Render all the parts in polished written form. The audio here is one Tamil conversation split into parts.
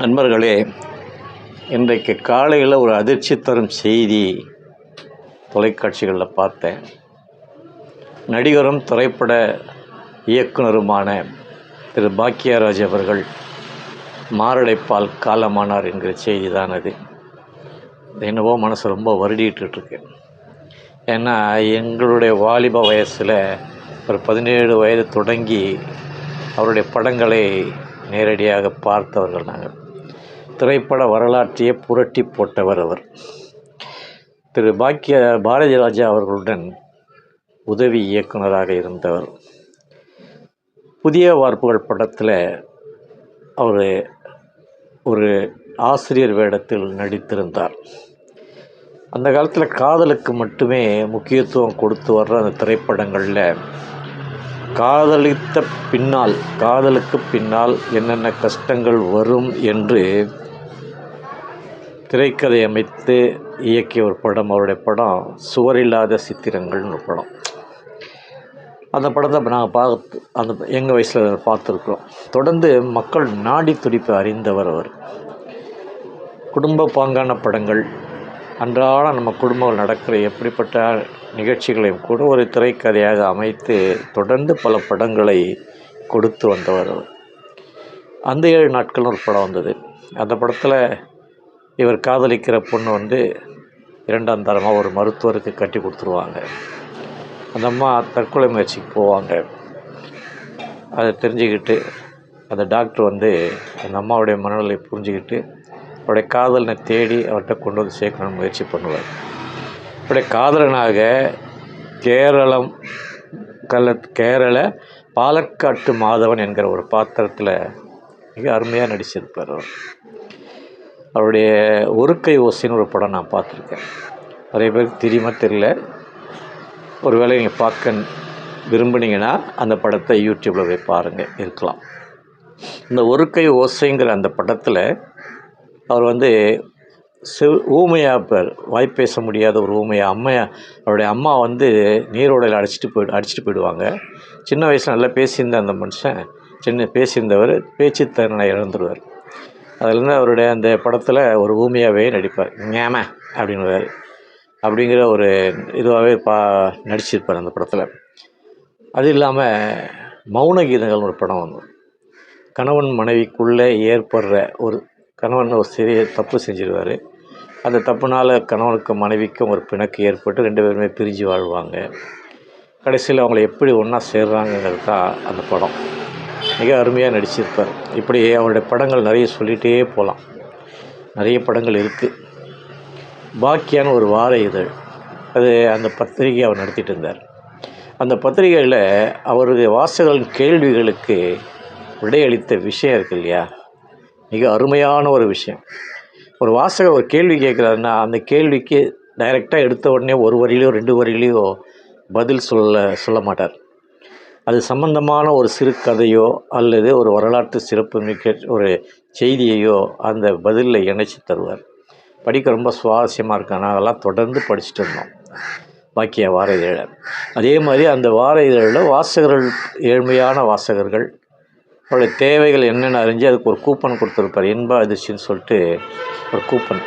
நண்பர்களே, இன்றைக்கு காலையில் ஒரு அதிர்ச்சி தரும் செய்தி தொலைக்காட்சிகளில் பார்த்தேன். நடிகரும் திரைப்பட இயக்குனருமான திரு பாக்கியராஜ் அவர்கள் மாரடைப்பால் காலமானார் என்கிற செய்தி தான் அது. என்னவோ மனசு ரொம்ப வருடிட்டுருக்கு. ஏன்னா எங்களுடைய வாலிப வயசில் ஒரு 17 வயது தொடங்கி அவருடைய படங்களை நேரடியாக பார்த்தவர்கள் நாங்கள். திரைப்பட வரலாற்றையே புரட்டி போட்டவர் அவர். திரு பாரதி ராஜா அவர்களுடன் உதவி இயக்குனராக இருந்தவர். புதிய வார்ப்புகள் படத்தில் அவர் ஒரு ஆசிரியர் வேடத்தில் நடித்திருந்தார். அந்த காலத்தில் காதலுக்கு மட்டுமே முக்கியத்துவம் கொடுத்து வர்ற அந்த திரைப்படங்களில் காதலுக்கு பின்னால் என்னென்ன கஷ்டங்கள் வரும் என்று திரைக்கதை அமைத்து இயக்கிய ஒரு படம். அவருடைய படம் சுவரில்லாத சித்திரங்கள்னு ஒரு படம். அந்த படத்தை நாங்கள் எங்கள் வயசில் பார்த்துருக்குறோம். தொடர்ந்து மக்கள் நாடி துடிப்பு அறிந்தவர் அவர். குடும்ப பாங்கான படங்கள், அன்றாட நம்ம குடும்பம் நடக்கிற எப்படிப்பட்ட நிகழ்ச்சிகளையும் கூட ஒரு திரைக்கதையாக அமைத்து தொடர்ந்து பல படங்களை கொடுத்து வந்தவர் அவர். அந்த 7 நாட்கள்னு ஒரு படம் வந்தது. அந்த படத்தில் இவர் காதலிக்கிற பொண்ணு 2ஆம் தரமாக ஒரு மருத்துவருக்கு கட்டி கொடுத்துருவாங்க. அந்த அம்மா தற்கொலை முயற்சிக்கு போவாங்க. அதை தெரிஞ்சுக்கிட்டு அந்த டாக்டர் அந்த அம்மாவுடைய மனநிலை புரிஞ்சுக்கிட்டு அவருடைய காதலனை தேடி அவர்கிட்ட கொண்டு வந்து சேர்க்கணும்னு முயற்சி பண்ணுவார். அவருடைய காதலனாக கேரள பாலக்காட்டு மாதவன் என்கிற ஒரு பாத்திரத்தில் மிக அருமையாக நடிச்சிருப்பார் அவர். அவருடைய ஒரு கை ஓசைன்னு ஒரு படம் நான் பார்த்துருக்கேன். நிறைய பேருக்கு தெரியுமா தெரியல. ஒரு வேளை நீங்கள் பார்க்க விரும்புனீங்கன்னா அந்த படத்தை யூடியூப்பில் போய் பாருங்கள், இருக்கலாம். இந்த ஒரு கை ஓசைங்கிற அந்த படத்தில் அவர் ஊமையாக இருப்பார். வாய்ப்பேச முடியாத ஒரு ஊமையாக. அவருடைய அம்மா நீரோடையில் அடிச்சிட்டு போயிடுவாங்க. சின்ன வயசில் நல்லா பேசியிருந்த அந்த மனுஷன் பேசியிருந்தவர் பேச்சு திறனை இழந்துருவார். அதுலேருந்து அவருடைய அந்த படத்தில் ஒரு ஊமையாகவே நடிப்பார். ஞாம அப்படின்னுவார். அப்படிங்கிற ஒரு இதுவாகவே நடிச்சிருப்பார் அந்த படத்தில். அது இல்லாமல் மௌன கீதங்கள்னு ஒரு படம் கணவன் மனைவிக்குள்ளே ஏற்படுற கணவன் ஒரு சிறிய தப்பு செஞ்சிருவார். அந்த தப்புனால் கணவனுக்கும் மனைவிக்கும் ஒரு பிணக்கு ஏற்பட்டு 2 பேருமே பிரிஞ்சு வாழ்வாங்க. கடைசியில் அவங்கள எப்படி ஒன்றா சேர்றாங்கிறது தான் அந்த படம். மிக அருமையாக நடிச்சிருப்பார். இப்படி அவருடைய படங்கள் நிறைய சொல்லிகிட்டே போகலாம். நிறைய படங்கள் இருக்குது. பாக்கியான ஒரு வார இதழ், அந்த பத்திரிகை அவர் நடத்திட்டு இருந்தார். அந்த பத்திரிகையில் அவருடைய வாசகர்களின் கேள்விகளுக்கு விடையளித்த விஷயம் இருக்கு இல்லையா, மிக அருமையான ஒரு விஷயம். ஒரு வாசகர் ஒரு கேள்வி கேட்குறாருன்னா அந்த கேள்விக்கு டைரெக்டாக எடுத்த உடனே ஒரு வரியிலையோ 2 வரியிலையோ பதில் சொல்ல மாட்டார். அது சம்பந்தமான ஒரு சிறு கதையோ அல்லது ஒரு வரலாற்று சிறப்புமிக்க ஒரு செய்தியையோ அந்த பதிலில் இணைச்சி தருவார். படிக்க ரொம்ப சுவாரஸ்யமாக இருக்கு. நாங்கள்லாம் தொடர்ந்து படிச்சுட்டு இருந்தோம் பாக்கிய வார இதழை. அதே மாதிரி அந்த வார இதழில் வாசகர்கள், ஏழ்மையான வாசகர்கள், அவருடைய தேவைகள் என்னென்ன அறிஞ்சு அதுக்கு ஒரு கூப்பன் கொடுத்துருப்பார். இன்ப அதிர்ச்சின்னு சொல்லிட்டு ஒரு கூப்பன்.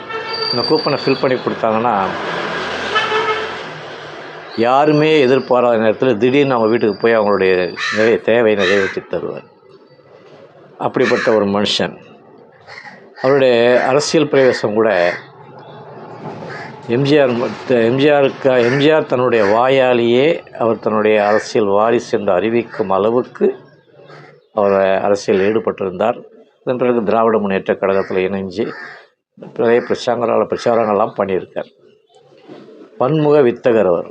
இந்த கூப்பனை ஃபில் பண்ணி கொடுத்தாங்கன்னா யாருமே எதிர்பாராத நேரத்தில் திடீர்னு அவங்க வீட்டுக்கு போய் அவங்களுடைய தேவையை நிறைவேற்றி தருவார். அப்படிப்பட்ட ஒரு மனுஷன். அவருடைய அரசியல் பிரவேசம் கூட எம்ஜிஆர் தன்னுடைய வாயாலேயே அவர் தன்னுடைய அரசியல் வாரிசு என்று அறிவிக்கும் அளவுக்கு அவர் அரசியல் ஈடுபட்டிருந்தார். அதன் பிறகு திராவிட முன்னேற்ற கழகத்தில் இணைஞ்சு நிறைய பிரச்சாரங்கள்லாம் பண்ணியிருக்கார். பன்முக வித்தகர் அவர்.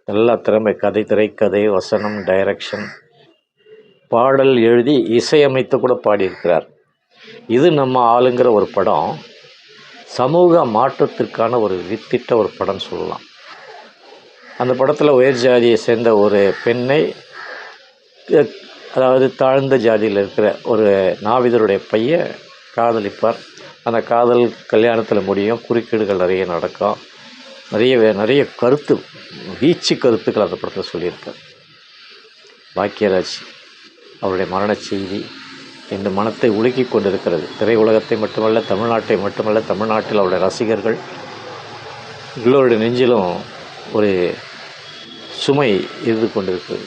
எல்லா திறமை, திரைக்கதை, வசனம், டைரக்ஷன், பாடல் எழுதி இசையமைத்து கூட பாடியிருக்கிறார். இது நம்ம ஆளுங்கிற ஒரு படம் சமூக மாற்றத்திற்கான ஒரு வித்திட்ட ஒரு படம் சொல்லலாம். அந்த படத்தில் உயர் ஜாதியை சேர்ந்த ஒரு பெண்ணை, அதாவது தாழ்ந்த ஜாதியில் இருக்கிற ஒரு நாவிதருடைய பையன் காதலிப்பார். அந்த காதல் கல்யாணத்தில் முடியும். குறுக்கீடுகள் நிறைய நடக்கும். நிறைய கருத்துக்கள் அந்த படத்தில் சொல்லியிருக்கார். பாக்கியராஜ் அவருடைய மரண செய்தி இந்த மனத்தை உலுக்கிக் கொண்டிருக்கிறது. திரையுலகத்தை மட்டுமல்ல, தமிழ்நாட்டை மட்டுமல்ல, தமிழ்நாட்டில் அவருடைய ரசிகர்கள் எல்லோருடைய நெஞ்சிலும் ஒரு சுமை இருந்து கொண்டிருக்கிறது.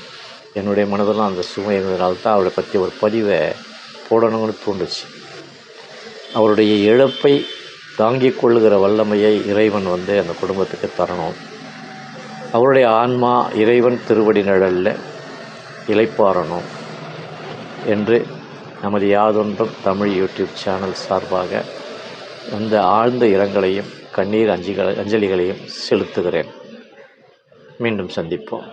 என்னுடைய மனதெல்லாம் அந்த சுமை இருந்ததுனால்தான் அவரை பற்றி ஒரு பதிவை போடணும்னு தோன்றுச்சு. அவருடைய இழப்பை தாங்கிக் கொள்ளுகிற வல்லமையை இறைவன் அந்த குடும்பத்துக்கு தரணும். அவருடைய ஆன்மா இறைவன் திருவடி நிழலில் இளைப்பாறணும் என்று நமது யாதொன்றும் தமிழ் யூடியூப் சேனல் சார்பாக அந்த ஆழ்ந்த இரங்கலையும் கண்ணீர் அஞ்சலிகளையும் செலுத்துகிறேன். மீண்டும் சந்திப்போம்.